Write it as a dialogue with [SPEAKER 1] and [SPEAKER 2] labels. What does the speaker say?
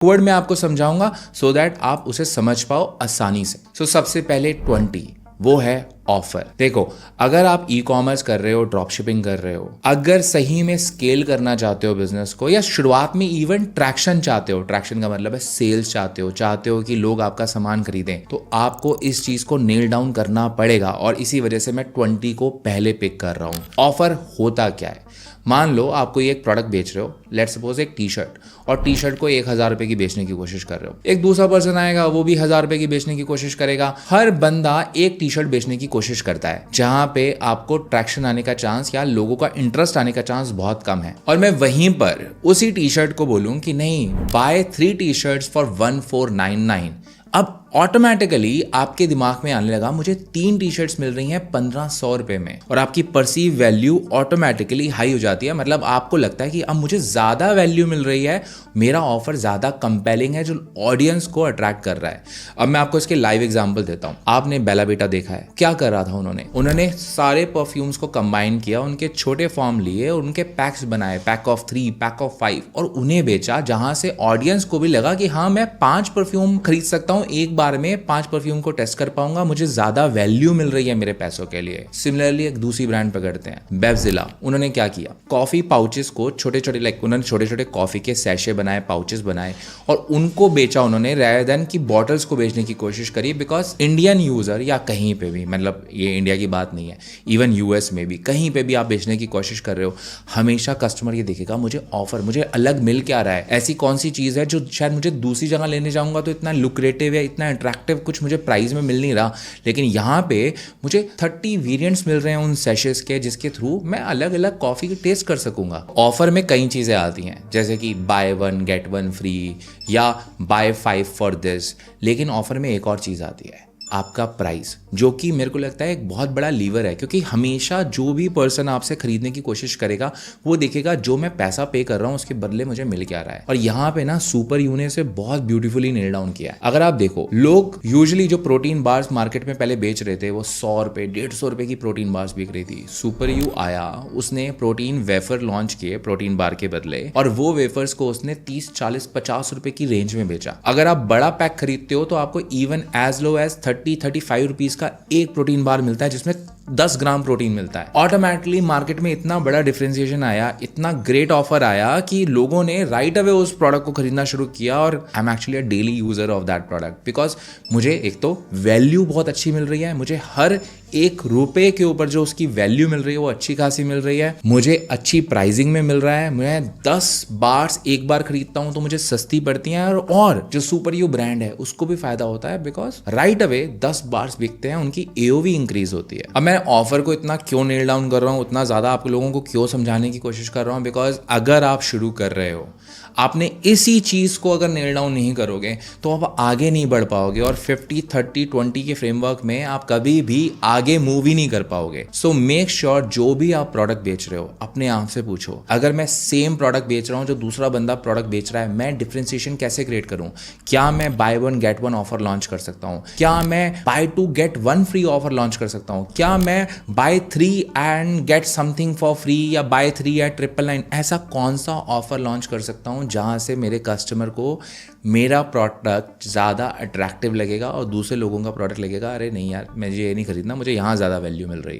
[SPEAKER 1] Word में आपको समझाऊंगा सो दैट आप उसे समझ पाओ आसानी से। सो सबसे पहले 20 वो है ऑफर। देखो, अगर आप ई कॉमर्स कर रहे हो, ड्रॉप शिपिंग कर रहे हो, अगर सही में स्केल करना चाहते हो बिजनेस को, या शुरुआत में इवन ट्रैक्शन चाहते हो, ट्रैक्शन का मतलब है सेल्स चाहते हो कि लोग आपका सामान खरीदें, तो आपको इस चीज को नेल डाउन करना पड़ेगा। और इसी वजह से मैं 20 को पहले पिक कर रहा हूं। ऑफर होता क्या है? मान लो आप कोई एक प्रोडक्ट बेच रहे हो, लेट्स सपोज एक टी शर्ट, और टी शर्ट को 1000 रुपए की बेचने की कोशिश कर रहे हो। एक दूसरा पर्सन आएगा, वो भी 1000 रुपए की बेचने की कोशिश करेगा। हर बंदा एक टी शर्ट बेचने की कोशिश करता है जहां पे आपको ट्रैक्शन आने का चांस या लोगों का इंटरेस्ट आने का चांस बहुत कम है। और मैं वहीं पर उसी टी शर्ट को बोलूं कि नहीं, बाय 3 टी शर्ट्स फॉर 1499। अब ऑटोमेटिकली आपके दिमाग में आने लगा मुझे 3 टी शर्ट्स मिल रही हैं 1500 रुपए में, और आपकी परसीव वैल्यू ऑटोमेटिकली हाई हो जाती है। मतलब आपको लगता है कि अब मुझे ज्यादा वैल्यू मिल रही है, मेरा ऑफर ज्यादा कंपेलिंग है, जो ऑडियंस को अट्रैक्ट कर रहा है। अब मैं आपको इसके लाइव एग्जांपल देता हूं। आपने बेला बेटा देखा है, क्या कर रहा था उन्होंने सारे परफ्यूम्स को कंबाइन किया, उनके छोटे फॉर्म लिए, उनके पैक्स बनाए, पैक ऑफ 3, पैक ऑफ 5, और उन्हें बेचा, जहां से ऑडियंस को भी लगा कि हाँ, मैं 5 परफ्यूम खरीद सकता हूं एक बार में, 5 परफ्यूम को टेस्ट कर पाऊंगा, मुझे ज्यादा वैल्यू मिल रही है मेरे पैसों के लिए। सिमिलरली एक दूसरी ब्रांड पकड़ते हैं, बेवजिला। उन्होंने क्या किया, कॉफी पाउचेस को छोटे छोटे, लाइक उन्होंने छोटे छोटे कॉफी के सैशे बनाए, पाउचेस बनाए, और उनको बेचा उन्होंने, rather than कि बॉटल्स को बेचने की कोशिश करी। बिकॉज इंडियन यूजर, या कहीं पे भी, मतलब ये इंडिया की बात नहीं है, इवन यूएस में भी, कहीं पे भी आप बेचने की कोशिश कर रहे हो, हमेशा कस्टमर ये देखेगा मुझे ऑफर, मुझे अलग मिल क्या रहा है, ऐसी कौन सी चीज है जो शायद मुझे दूसरी जगह लेने जाऊंगा तो इतना लुक्रेटिव है, इतना अट्रैक्टिव कुछ मुझे प्राइस में मिल नहीं रहा, लेकिन यहाँ पे मुझे 30 वेरिएंट्स मिल रहे हैं उन सेशेस के, जिसके थ्रू मैं अलग अलग कॉफी की टेस्ट कर सकूंगा। ऑफर में कई चीजें आती हैं, जैसे कि बाय 1 गेट 1 फ्री, या बाय 5 फॉर दिस। लेकिन ऑफर में एक और चीज आती है, आपका प्राइस, जो कि मेरे को लगता है एक बहुत बड़ा लीवर है। क्योंकि हमेशा जो भी पर्सन आपसे खरीदने की कोशिश करेगा, वो देखेगा जो मैं पैसा पे कर रहा हूं उसके बदले मुझे मिल क्या रहा है। और यहाँ पे ना सुपर यू ने से बहुत ब्यूटीफुली नेल डाउन किया है। अगर आप देखो, लोग यूजुअली जो प्रोटीन बार्स मार्केट में पहले बेच रहे थे, वो 100 रुपए 150 रुपए की प्रोटीन बार्स बिक रही थी। सुपर यू आया, उसने प्रोटीन वेफर लॉन्च किए प्रोटीन बार के बदले, और वो वेफर्स को उसने 30 40 50 रुपए की रेंज में बेचा। अगर आप बड़ा पैक खरीदते हो तो आपको even as low as 30-35 rupees का एक प्रोटीन बार मिलता है, जिसमें 10 ग्राम प्रोटीन मिलता है। ऑटोमेटिकली मार्केट में इतना बड़ा डिफरेंशिएशन आया, इतना ग्रेट ऑफर आया कि लोगों ने राइट अवे उस प्रोडक्ट को खरीदना शुरू किया। और I am actually a daily user of that product, because मुझे एक तो वैल्यू बहुत अच्छी मिल रही है, मुझे हर 1 रुपए के ऊपर जो उसकी वैल्यू मिल रही है वो अच्छी खासी मिल रही है, मुझे अच्छी प्राइसिंग में मिल रहा है। मैं 10 बार्स एक बार खरीदता हूं तो मुझे सस्ती पड़ती हैं, और जो सुपर यू ब्रांड है उसको भी फायदा होता है, बिकॉज राइट अवे 10 बार्स बिकते हैं, उनकी एओवी इंक्रीज होती है। अब मैं ऑफर को इतना क्यों नेल डाउन कर रहा हूं, उतना ज्यादा आप लोगों को क्यों समझाने की कोशिश कर रहा हूं, बिकॉज अगर आप शुरू कर रहे हो, आपने इसी चीज को अगर नेल डाउन नहीं करोगे तो आप आगे नहीं बढ़ पाओगे, और 50-30-20 के फ्रेमवर्क में आप कभी भी आगे मूव ही नहीं कर पाओगे। सो मेक श्योर जो भी आप प्रोडक्ट बेच रहे हो, अपने आप से पूछो, अगर मैं सेम प्रोडक्ट बेच रहा हूं जो दूसरा बंदा प्रोडक्ट बेच रहा है, मैं डिफरेंशिएशन कैसे क्रिएट करूं? क्या मैं बाय 1 गेट 1 ऑफर लॉन्च कर सकता हूं? क्या मैं buy 2 get 1 free offer launch कर सकता हूं? क्या मैं buy 3 and get something for free, या बाय 3 एट 999, ऐसा कौन सा ऑफर लॉन्च कर सकता हूं जहां से मेरे कस्टमर को मेरा प्रोडक्ट ज़्यादा अट्रैक्टिव लगेगा और दूसरे लोगों का प्रोडक्ट लगेगा, अरे नहीं यार, मुझे ये नहीं खरीदना, मुझे यहाँ ज़्यादा वैल्यू मिल रही है।